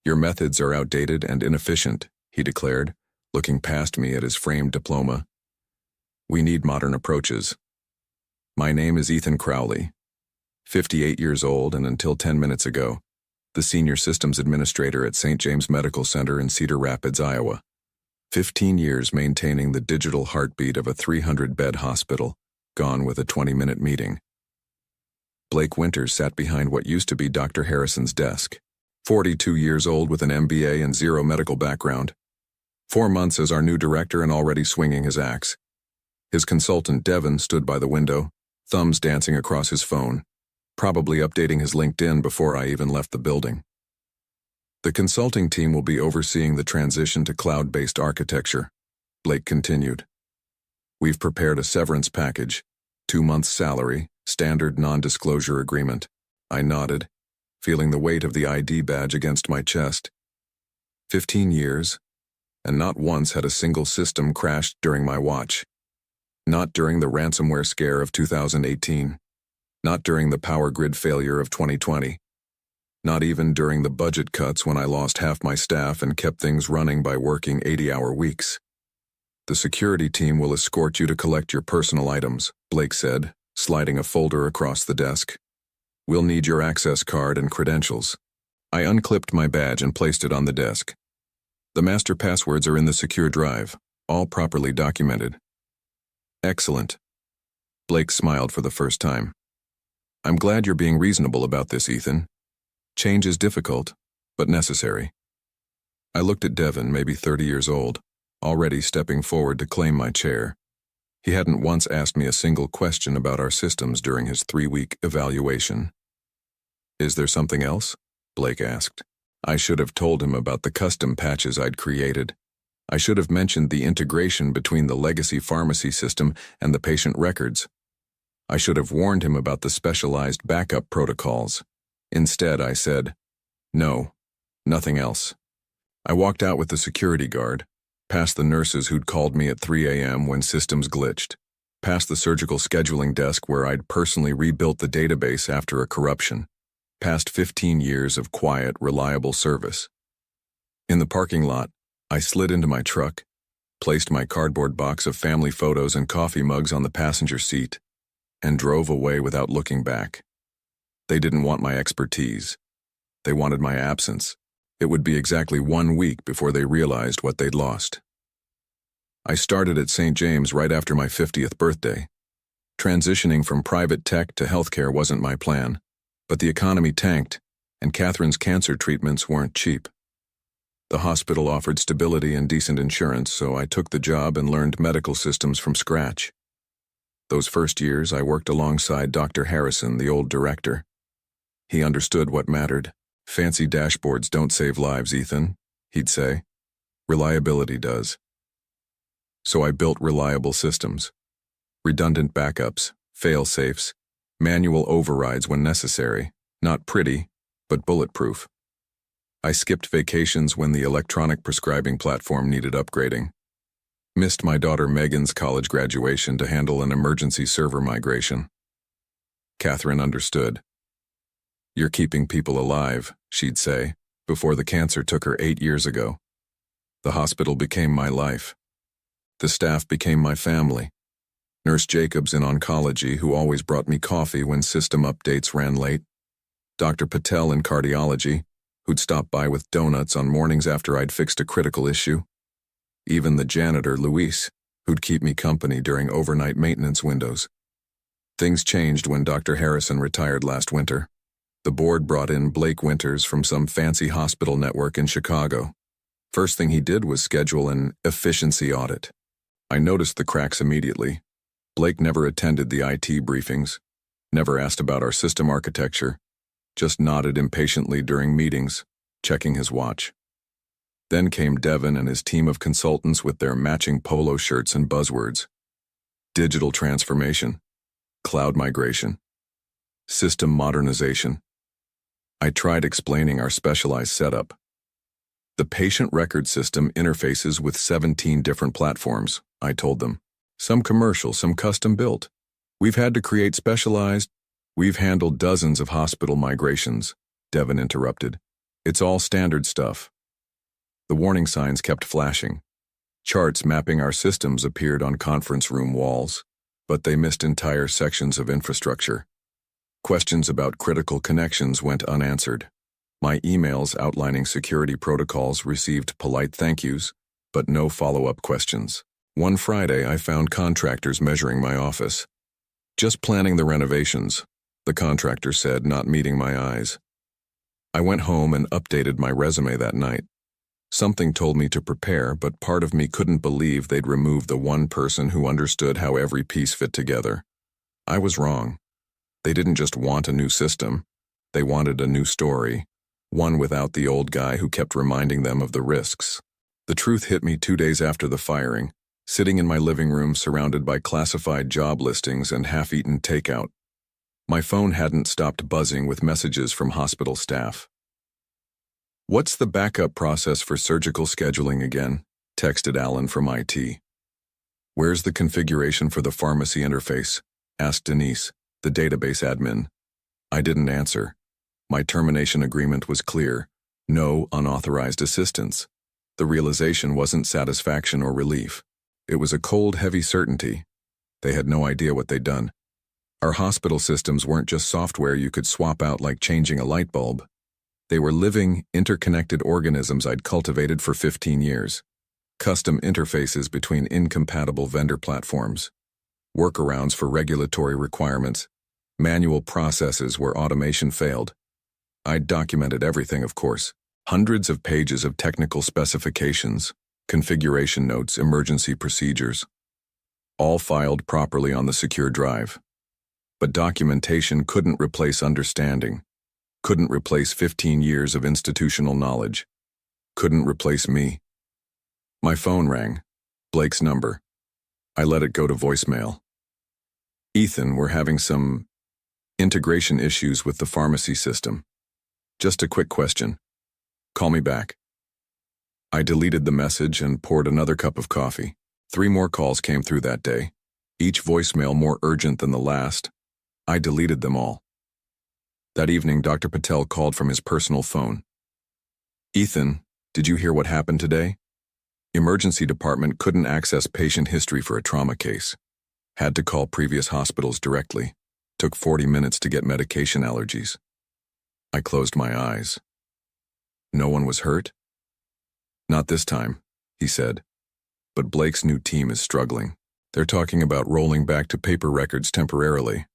Your methods are outdated and inefficient, he declared, looking past me at his framed diploma. We need modern approaches. My name is Ethan Crowley, 58 years old and until 10 minutes ago, the Senior Systems Administrator at St. James Medical Center in Cedar Rapids, Iowa. 15 years maintaining the digital heartbeat of a 300-bed hospital, gone with a 20-minute meeting. Blake Winters sat behind what used to be Dr. Harrison's desk. 42 years old with an MBA and zero medical background. 4 months as our new director and already swinging his axe. His consultant, Devin, stood by the window, thumbs dancing across his phone, probably updating his LinkedIn before I even left the building. The consulting team will be overseeing the transition to cloud-based architecture, Blake continued. We've prepared a severance package, 2 months' salary, standard non-disclosure agreement. I nodded, feeling the weight of the ID badge against my chest. 15 years, and not once had a single system crashed during my watch. Not during the ransomware scare of 2018. Not during the power grid failure of 2020. Not even during the budget cuts when I lost half my staff and kept things running by working 80-hour weeks. The security team will escort you to collect your personal items, Blake said, sliding a folder across the desk. We'll need your access card and credentials. I unclipped my badge and placed it on the desk. The master passwords are in the secure drive, all properly documented. Excellent. Blake smiled for the first time. I'm glad you're being reasonable about this, Ethan. Change is difficult, but necessary. I looked at Devin, maybe 30 years old, already stepping forward to claim my chair. He hadn't once asked me a single question about our systems during his 3-week evaluation. Is there something else? Blake asked. I should have told him about the custom patches I'd created. I should have mentioned the integration between the legacy pharmacy system and the patient records. I should have warned him about the specialized backup protocols. Instead, I said, no, nothing else. I walked out with the security guard, past the nurses who'd called me at 3 a.m. when systems glitched, past the surgical scheduling desk where I'd personally rebuilt the database after a corruption, past 15 years of quiet, reliable service. In the parking lot, I slid into my truck, placed my cardboard box of family photos and coffee mugs on the passenger seat, and drove away without looking back. They didn't want my expertise. They wanted my absence. It would be exactly 1 week before they realized what they'd lost. I started at St. James right after my 50th birthday. Transitioning from private tech to healthcare wasn't my plan, but the economy tanked, and Catherine's cancer treatments weren't cheap. The hospital offered stability and decent insurance, so I took the job and learned medical systems from scratch. Those first years, I worked alongside Dr. Harrison, the old director. He understood what mattered. Fancy dashboards don't save lives, Ethan, he'd say. Reliability does. So I built reliable systems. Redundant backups, fail-safes, manual overrides when necessary. Not pretty, but bulletproof. I skipped vacations when the electronic prescribing platform needed upgrading. Missed my daughter Megan's college graduation to handle an emergency server migration. Catherine understood. You're keeping people alive, she'd say, before the cancer took her 8 years ago. The hospital became my life. The staff became my family. Nurse Jacobs in oncology, who always brought me coffee when system updates ran late. Dr. Patel in cardiology, who'd stop by with donuts on mornings after I'd fixed a critical issue. Even the janitor, Luis, who'd keep me company during overnight maintenance windows. Things changed when Dr. Harrison retired last winter. The board brought in Blake Winters from some fancy hospital network in Chicago. First thing he did was schedule an efficiency audit. I noticed the cracks immediately. Blake never attended the IT briefings, never asked about our system architecture, just nodded impatiently during meetings, checking his watch. Then came Devin and his team of consultants with their matching polo shirts and buzzwords. Digital transformation, cloud migration, system modernization. I tried explaining our specialized setup. The patient record system interfaces with 17 different platforms, I told them. Some commercial, some custom built. We've had to create specialized. We've handled dozens of hospital migrations, Devin interrupted. It's all standard stuff. The warning signs kept flashing. Charts mapping our systems appeared on conference room walls, but they missed entire sections of infrastructure. Questions about critical connections went unanswered. My emails outlining security protocols received polite thank yous, but no follow-up questions. One Friday, I found contractors measuring my office. "Just planning the renovations," the contractor said, not meeting my eyes. I went home and updated my resume that night. Something told me to prepare, but part of me couldn't believe they'd remove the one person who understood how every piece fit together. I was wrong. They didn't just want a new system. They wanted a new story, one without the old guy who kept reminding them of the risks. The truth hit me 2 days after the firing, sitting in my living room surrounded by classified job listings and half-eaten takeout. My phone hadn't stopped buzzing with messages from hospital staff. "What's the backup process for surgical scheduling again?" texted Alan from IT. "Where's the configuration for the pharmacy interface?" asked Denise, the database admin. I didn't answer. My termination agreement was clear: no unauthorized assistance. The realization wasn't satisfaction or relief. It was a cold, heavy certainty. They had no idea what they'd done. Our hospital systems weren't just software you could swap out like changing a light bulb. They were living, interconnected organisms I'd cultivated for 15 years. Custom interfaces between incompatible vendor platforms. Workarounds for regulatory requirements. Manual processes where automation failed. I'd documented everything, of course. Hundreds of pages of technical specifications, configuration notes, emergency procedures. All filed properly on the secure drive. But documentation couldn't replace understanding. Couldn't replace 15 years of institutional knowledge. Couldn't replace me. My phone rang. Blake's number. I let it go to voicemail. "Ethan, we're having some integration issues with the pharmacy system. Just a quick question. Call me back." I deleted the message and poured another cup of coffee. 3 more calls came through that day, each voicemail more urgent than the last. I deleted them all. That evening, Dr. Patel called from his personal phone. "Ethan, did you hear what happened today? Emergency department couldn't access patient history for a trauma case. Had to call previous hospitals directly. Took 40 minutes to get medication allergies." I closed my eyes. "No one was hurt?" "Not this time," he said. "But Blake's new team is struggling. They're talking about rolling back to paper records temporarily."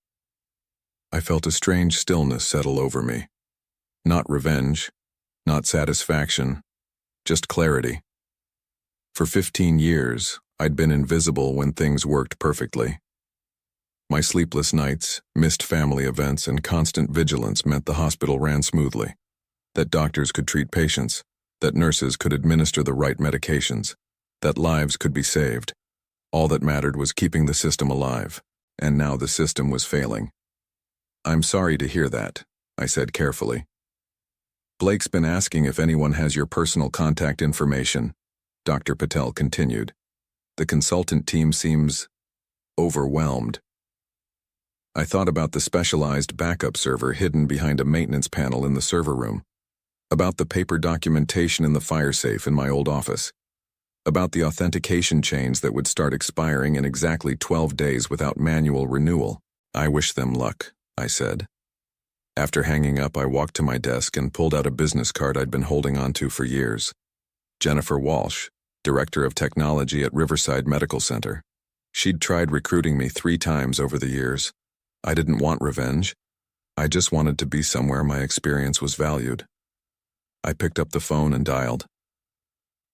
I felt a strange stillness settle over me. Not revenge, not satisfaction, just clarity. For 15 years, I'd been invisible when things worked perfectly. My sleepless nights, missed family events, and constant vigilance meant the hospital ran smoothly, that doctors could treat patients, that nurses could administer the right medications, that lives could be saved. All that mattered was keeping the system alive, and now the system was failing. "I'm sorry to hear that," I said carefully. "Blake's been asking if anyone has your personal contact information," Dr. Patel continued. "The consultant team seems overwhelmed." I thought about the specialized backup server hidden behind a maintenance panel in the server room, about the paper documentation in the fire safe in my old office, about the authentication chains that would start expiring in exactly 12 days without manual renewal. "I wish them luck," I said. After hanging up, I walked to my desk and pulled out a business card I'd been holding onto for years. Jennifer Walsh, Director of Technology at Riverside Medical Center. She'd tried recruiting me 3 times over the years. I didn't want revenge. I just wanted to be somewhere my experience was valued. I picked up the phone and dialed.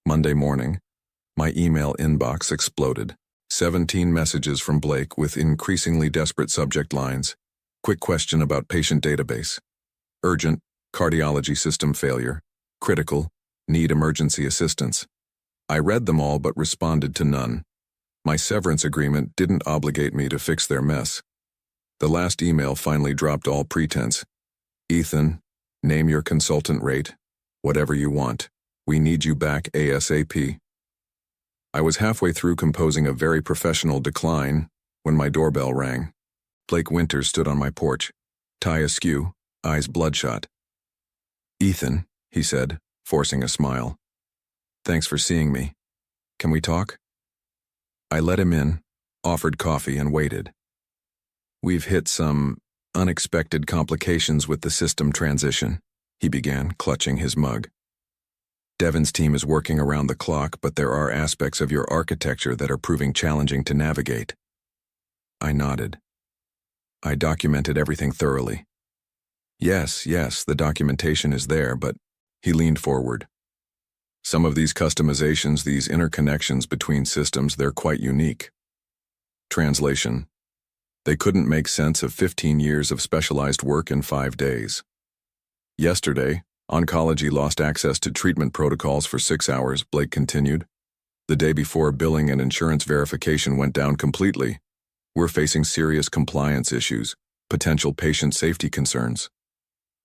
Monday morning, my email inbox exploded. 17 messages from Blake with increasingly desperate subject lines. Quick question about patient database. Urgent, cardiology system failure. Critical, need emergency assistance. I read them all but responded to none. My severance agreement didn't obligate me to fix their mess. The last email finally dropped all pretense. "Ethan, name your consultant rate. Whatever you want. We need you back ASAP." I was halfway through composing a very professional decline when my doorbell rang. Blake Winters stood on my porch, tie askew, eyes bloodshot. "Ethan, he said, forcing a smile. Thanks for seeing me. Can we talk? I let him in, offered coffee, and waited. We've hit some unexpected complications with the system transition, he began, clutching his mug. Devon's team is working around the clock, but there are aspects of your architecture that are proving challenging to navigate. I nodded. I documented everything thoroughly. Yes, the documentation is there, but he leaned forward. Some of these customizations, these interconnections between systems, they're quite unique. Translation. They couldn't make sense of 15 years of specialized work in 5 days. Yesterday, oncology lost access to treatment protocols for 6 hours, Blake continued. The day before, billing and insurance verification went down completely. We're facing serious compliance issues, potential patient safety concerns.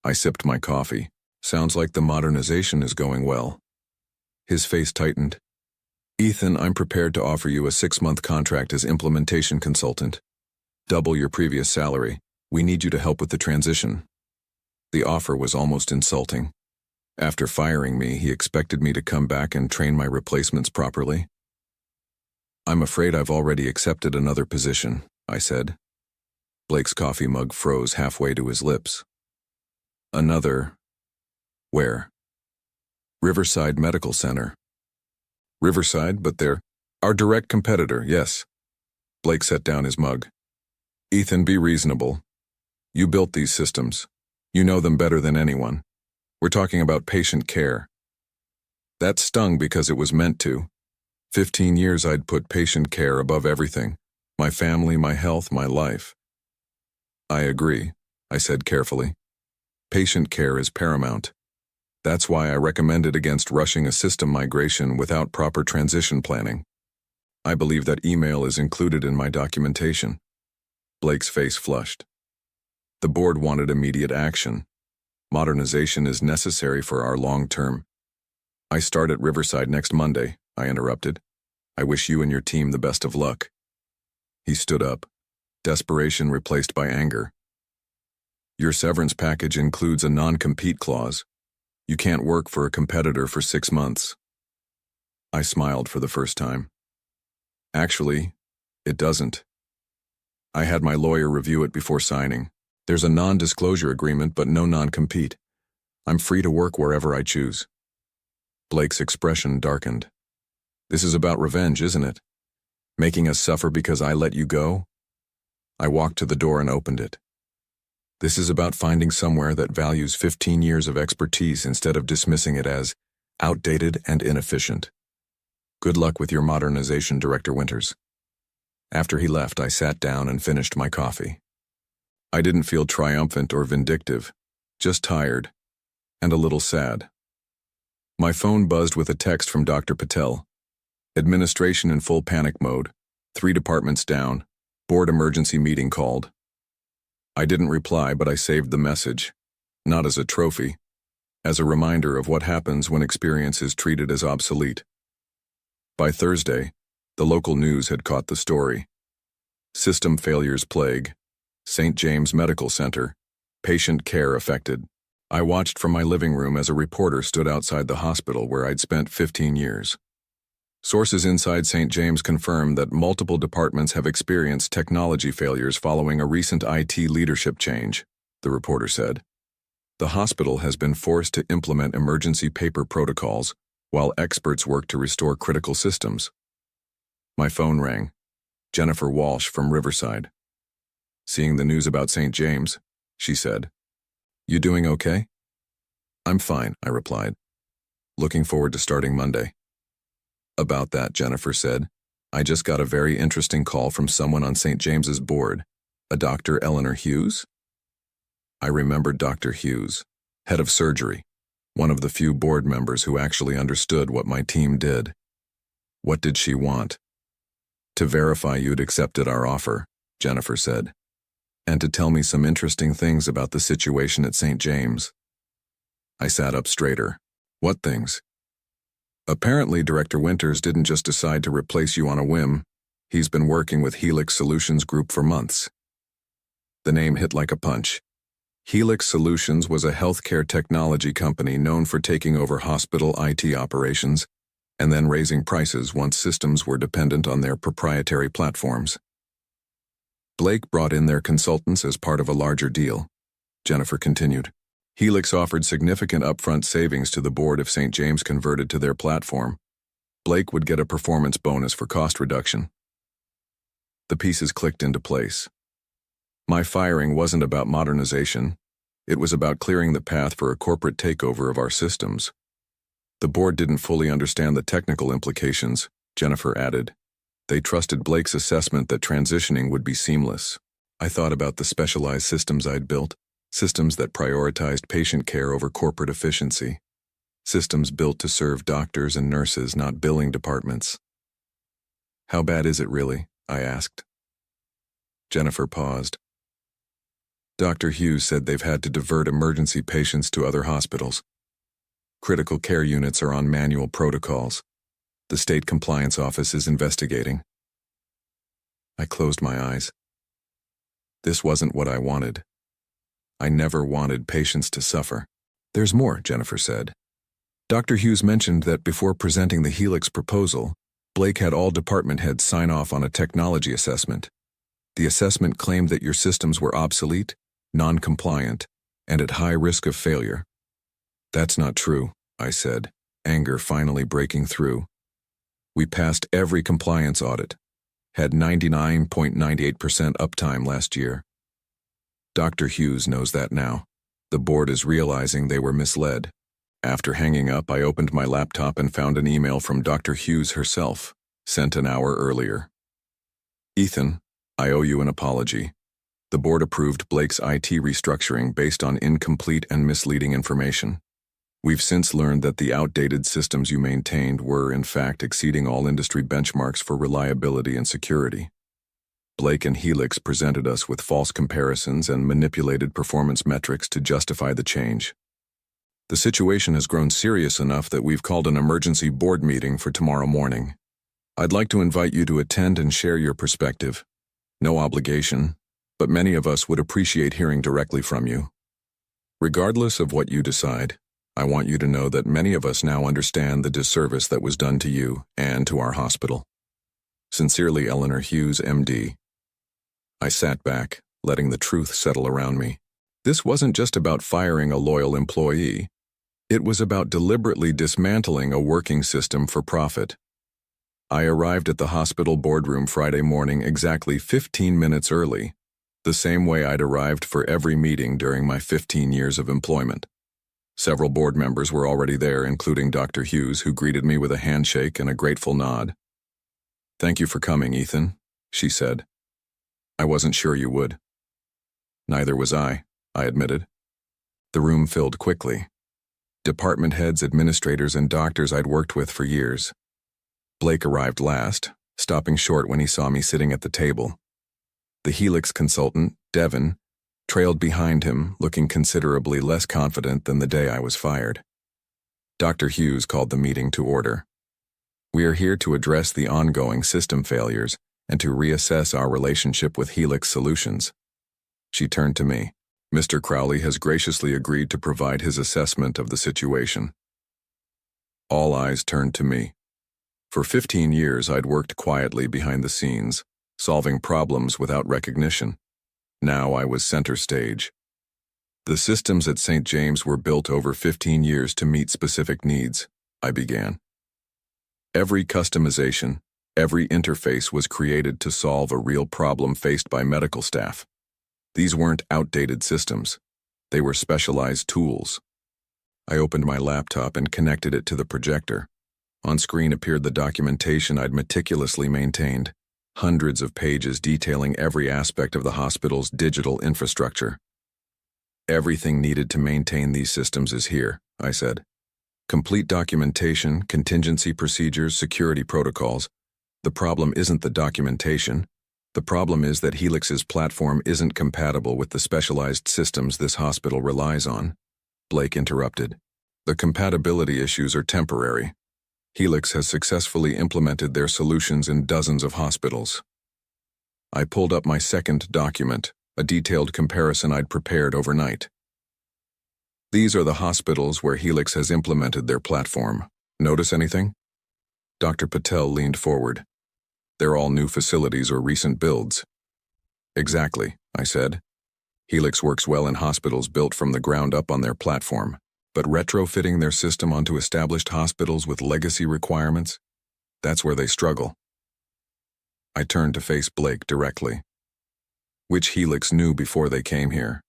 I sipped my coffee. Sounds like the modernization is going well. His face tightened. Ethan, I'm prepared to offer you a 6-month contract as implementation consultant. Double your previous salary. We need you to help with the transition. The offer was almost insulting. After firing me, he expected me to come back and train my replacements properly. I'm afraid I've already accepted another position, I said. Blake's coffee mug froze halfway to his lips. Another? Where? Riverside Medical Center. Riverside, but they're our direct competitor, yes. Blake set down his mug. Ethan, be reasonable. You built these systems. You know them better than anyone. We're talking about patient care. That stung because it was meant to. 15 years I'd put patient care above everything. My family, my health, my life. I agree, I said carefully. Patient care is paramount. That's why I recommended against rushing a system migration without proper transition planning. I believe that email is included in my documentation. Blake's face flushed. The board wanted immediate action. Modernization is necessary for our long-term. I start at Riverside next Monday, I interrupted. I wish you and your team the best of luck. He stood up, desperation replaced by anger. Your severance package includes a non-compete clause. You can't work for a competitor for 6 months. I smiled for the first time. Actually, it doesn't. I had my lawyer review it before signing. There's a non-disclosure agreement, but no non-compete. I'm free to work wherever I choose. Blake's expression darkened. This is about revenge, isn't it? Making us suffer because I let you go? I walked to the door and opened it. This is about finding somewhere that values 15 years of expertise instead of dismissing it as outdated and inefficient. Good luck with your modernization, Director Winters. After he left, I sat down and finished my coffee. I didn't feel triumphant or vindictive, just tired, and a little sad. My phone buzzed with a text from Dr. Patel. Administration in full panic mode, 3 departments down, board emergency meeting called. I didn't reply, but I saved the message, not as a trophy, as a reminder of what happens when experience is treated as obsolete. By Thursday, the local news had caught the story. System failures plague. St. James Medical Center. Patient care affected. I watched from my living room as a reporter stood outside the hospital where I'd spent 15 years. Sources inside St. James confirmed that multiple departments have experienced technology failures following a recent IT leadership change, the reporter said. The hospital has been forced to implement emergency paper protocols while experts work to restore critical systems. My phone rang. Jennifer Walsh from Riverside. Seeing the news about St. James, she said. You doing okay? I'm fine, I replied. Looking forward to starting Monday. About that, Jennifer said, I just got a very interesting call from someone on St. James's board, a Dr. Eleanor Hughes. I remembered Dr. Hughes, head of surgery, one of the few board members who actually understood what my team did. What did she want? To verify you'd accepted our offer, Jennifer said, and to tell me some interesting things about the situation at St. James. I sat up straighter. What things? Apparently, Director Winters didn't just decide to replace you on a whim. He's been working with Helix Solutions Group for months. The name hit like a punch. Helix Solutions was a healthcare technology company known for taking over hospital IT operations and then raising prices once systems were dependent on their proprietary platforms. Blake brought in their consultants as part of a larger deal. Jennifer continued. Helix offered significant upfront savings to the board if St. James converted to their platform. Blake would get a performance bonus for cost reduction. The pieces clicked into place. My firing wasn't about modernization. It was about clearing the path for a corporate takeover of our systems. The board didn't fully understand the technical implications, Jennifer added. They trusted Blake's assessment that transitioning would be seamless. I thought about the specialized systems I'd built, systems that prioritized patient care over corporate efficiency, systems built to serve doctors and nurses, not billing departments. How bad is it really? I asked. Jennifer paused. Dr. Hughes said they've had to divert emergency patients to other hospitals. Critical care units are on manual protocols. The state compliance office is investigating. I closed my eyes. This wasn't what I wanted. I never wanted patients to suffer. There's more, Jennifer said. Dr. Hughes mentioned that before presenting the Helix proposal, Blake had all department heads sign off on a technology assessment. The assessment claimed that your systems were obsolete, non-compliant, and at high risk of failure. That's not true, I said, anger finally breaking through. We passed every compliance audit, had 99.98% uptime last year. Dr. Hughes knows that now. The board is realizing they were misled. After hanging up, I opened my laptop and found an email from Dr. Hughes herself, sent an hour earlier. Ethan, I owe you an apology. The board approved Blake's IT restructuring based on incomplete and misleading information. We've since learned that the outdated systems you maintained were, in fact, exceeding all industry benchmarks for reliability and security. Blake and Helix presented us with false comparisons and manipulated performance metrics to justify the change. The situation has grown serious enough that we've called an emergency board meeting for tomorrow morning. I'd like to invite you to attend and share your perspective. No obligation, but many of us would appreciate hearing directly from you. Regardless of what you decide, I want you to know that many of us now understand the disservice that was done to you and to our hospital. Sincerely, Eleanor Hughes, MD. I sat back, letting the truth settle around me. This wasn't just about firing a loyal employee. It was about deliberately dismantling a working system for profit. I arrived at the hospital boardroom Friday morning exactly 15 minutes early, the same way I'd arrived for every meeting during my 15 years of employment. Several board members were already there, including Dr. Hughes, who greeted me with a handshake and a grateful nod. "Thank you for coming, Ethan," she said. "I wasn't sure you would." "Neither was I admitted. The room filled quickly. Department heads, administrators, and doctors I'd worked with for years. Blake arrived last, stopping short when he saw me sitting at the table. The Helix consultant, Devin, trailed behind him, looking considerably less confident than the day I was fired. Dr. Hughes called the meeting to order. "We are here to address the ongoing system failures and to reassess our relationship with Helix Solutions." She turned to me. "Mr. Crowley has graciously agreed to provide his assessment of the situation." All eyes turned to me. For 15 years, I'd worked quietly behind the scenes, solving problems without recognition. Now I was center stage. "The systems at St. James were built over 15 years to meet specific needs," I began. "Every customization, every interface was created to solve a real problem faced by medical staff. These weren't outdated systems. They were specialized tools." I opened my laptop and connected it to the projector. On screen appeared the documentation I'd meticulously maintained. Hundreds of pages detailing every aspect of the hospital's digital infrastructure. "Everything needed to maintain these systems is here," I said. "Complete documentation, contingency procedures, security protocols. The problem isn't the documentation. The problem is that Helix's platform isn't compatible with the specialized systems this hospital relies on." Blake interrupted. "The compatibility issues are temporary. Helix has successfully implemented their solutions in dozens of hospitals." I pulled up my second document, a detailed comparison I'd prepared overnight. These are the hospitals where Helix has implemented their platform. Notice anything? Dr. Patel leaned forward. They're all new facilities or recent builds. Exactly, I said. Helix works well in hospitals built from the ground up on their platform, but retrofitting their system onto established hospitals with legacy requirements, that's where they struggle. I turned to face Blake directly. Which Helix knew before they came here?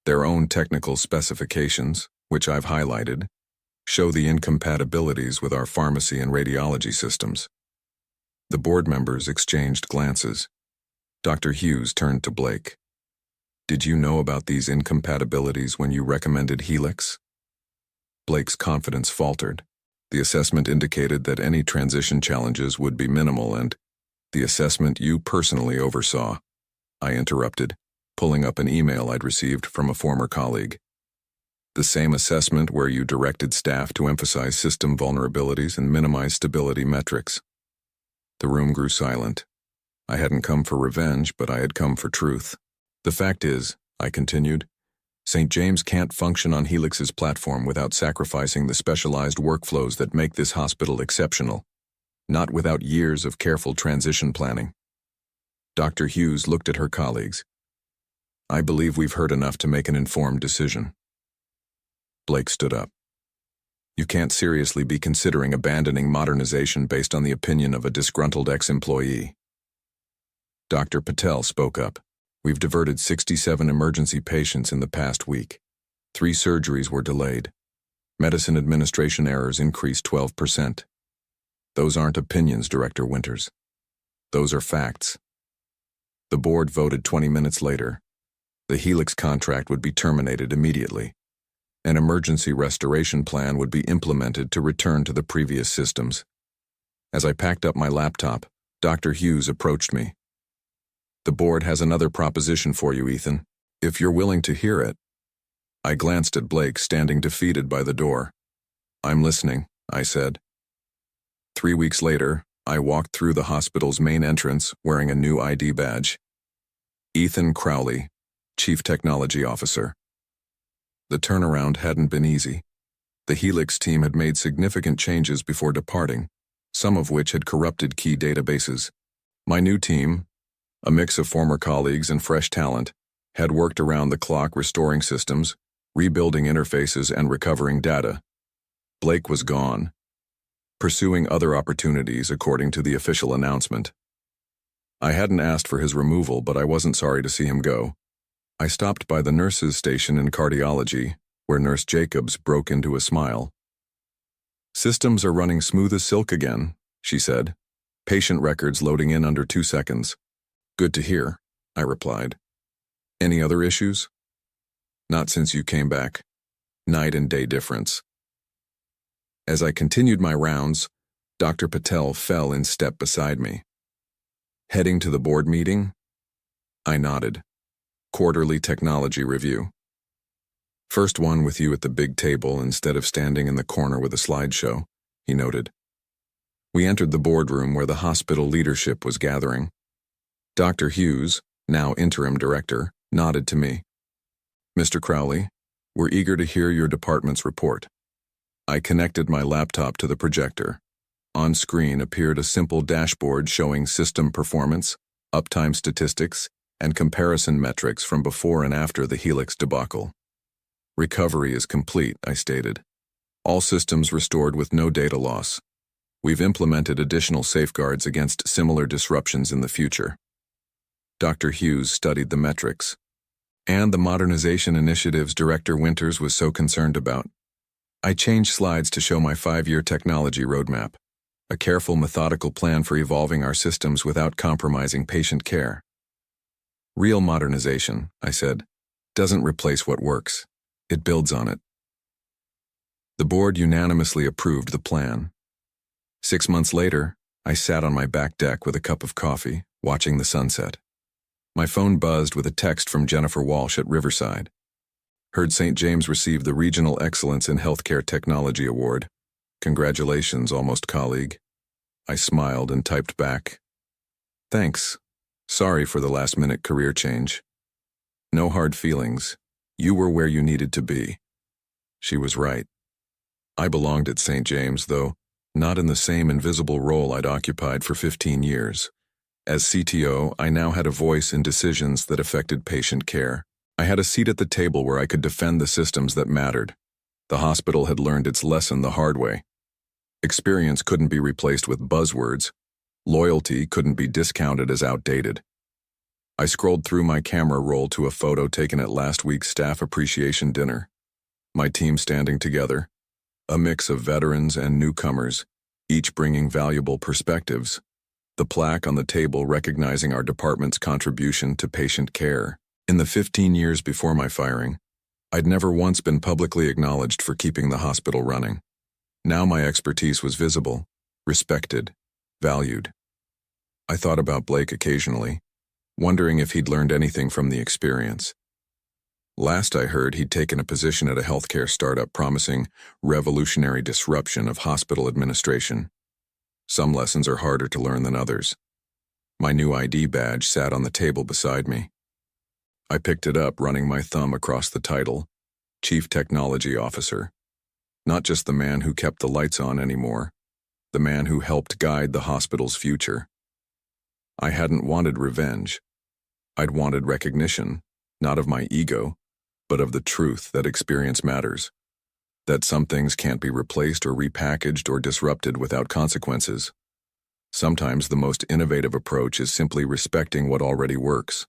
Their own technical specifications, which I've highlighted, show the incompatibilities with our pharmacy and radiology systems. The board members exchanged glances. Dr. Hughes turned to Blake. Did you know about these incompatibilities when you recommended Helix? Blake's confidence faltered. The assessment indicated that any transition challenges would be minimal and the assessment you personally oversaw, I interrupted, pulling up an email I'd received from a former colleague. The same assessment where you directed staff to emphasize system vulnerabilities and minimize stability metrics. The room grew silent. I hadn't come for revenge, but I had come for truth. The fact is, I continued, St. James can't function on Helix's platform without sacrificing the specialized workflows that make this hospital exceptional, not without years of careful transition planning. Dr. Hughes looked at her colleagues. I believe we've heard enough to make an informed decision. Blake stood up. You can't seriously be considering abandoning modernization based on the opinion of a disgruntled ex-employee. Dr. Patel spoke up. We've diverted 67 emergency patients in the past week. 3 surgeries were delayed. Medicine administration errors increased 12%. Those aren't opinions, Director Winters. Those are facts. The board voted 20 minutes later. The Helix contract would be terminated immediately. An emergency restoration plan would be implemented to return to the previous systems. As I packed up my laptop, Dr. Hughes approached me. The board has another proposition for you, Ethan, if you're willing to hear it. I glanced at Blake standing defeated by the door. I'm listening, I said. 3 weeks later, I walked through the hospital's main entrance wearing a new ID badge. Ethan Crowley, Chief Technology Officer. The turnaround hadn't been easy. The Helix team had made significant changes before departing, some of which had corrupted key databases. My new team, a mix of former colleagues and fresh talent, had worked around the clock restoring systems, rebuilding interfaces, and recovering data. Blake was gone, pursuing other opportunities according to the official announcement. I hadn't asked for his removal, but I wasn't sorry to see him go. I stopped by the nurses' station in cardiology, where Nurse Jacobs broke into a smile. Systems are running smooth as silk again, she said. Patient records loading in under 2 seconds. Good to hear, I replied. Any other issues? Not since you came back. Night and day difference. As I continued my rounds, Dr. Patel fell in step beside me. Heading to the board meeting? I nodded. Quarterly technology review. First one with you at the big table instead of standing in the corner with a slideshow, he noted. We entered the boardroom where the hospital leadership was gathering. Dr. Hughes, now interim director, nodded to me. Mr. Crowley, we're eager to hear your department's report. I connected my laptop to the projector. On screen appeared a simple dashboard showing system performance, uptime statistics, and comparison metrics from before and after the Helix debacle. Recovery is complete, I stated. All systems restored with no data loss. We've implemented additional safeguards against similar disruptions in the future. Dr. Hughes studied the metrics. And the modernization initiatives Director Winters was so concerned about. I changed slides to show my 5-year technology roadmap, a careful, methodical plan for evolving our systems without compromising patient care. Real modernization, I said, doesn't replace what works. It builds on it. The board unanimously approved the plan. 6 months later, I sat on my back deck with a cup of coffee, watching the sunset. My phone buzzed with a text from Jennifer Walsh at Riverside. Heard St. James received the Regional Excellence in Healthcare Technology Award. Congratulations, almost colleague. I smiled and typed back. Thanks. Sorry for the last-minute career change. No hard feelings. You were where you needed to be. She was right. I belonged at St. James, though not in the same invisible role I'd occupied for 15 years. As CTO, I now had a voice in decisions that affected patient care. I had a seat at the table where I could defend the systems that mattered. The hospital had learned its lesson the hard way. Experience couldn't be replaced with buzzwords. Loyalty couldn't be discounted as outdated. I scrolled through my camera roll to a photo taken at last week's staff appreciation dinner. My team standing together, a mix of veterans and newcomers, each bringing valuable perspectives. The plaque on the table recognizing our department's contribution to patient care. In the 15 years before my firing, I'd never once been publicly acknowledged for keeping the hospital running. Now my expertise was visible, respected, valued. I thought about Blake occasionally, wondering if he'd learned anything from the experience. Last I heard, he'd taken a position at a healthcare startup promising revolutionary disruption of hospital administration. Some lessons are harder to learn than others. My new ID badge sat on the table beside me. I picked it up, running my thumb across the title, Chief Technology Officer. Not just the man who kept the lights on anymore, the man who helped guide the hospital's future. I hadn't wanted revenge. I'd wanted recognition, not of my ego, but of the truth that experience matters, that some things can't be replaced or repackaged or disrupted without consequences. Sometimes the most innovative approach is simply respecting what already works.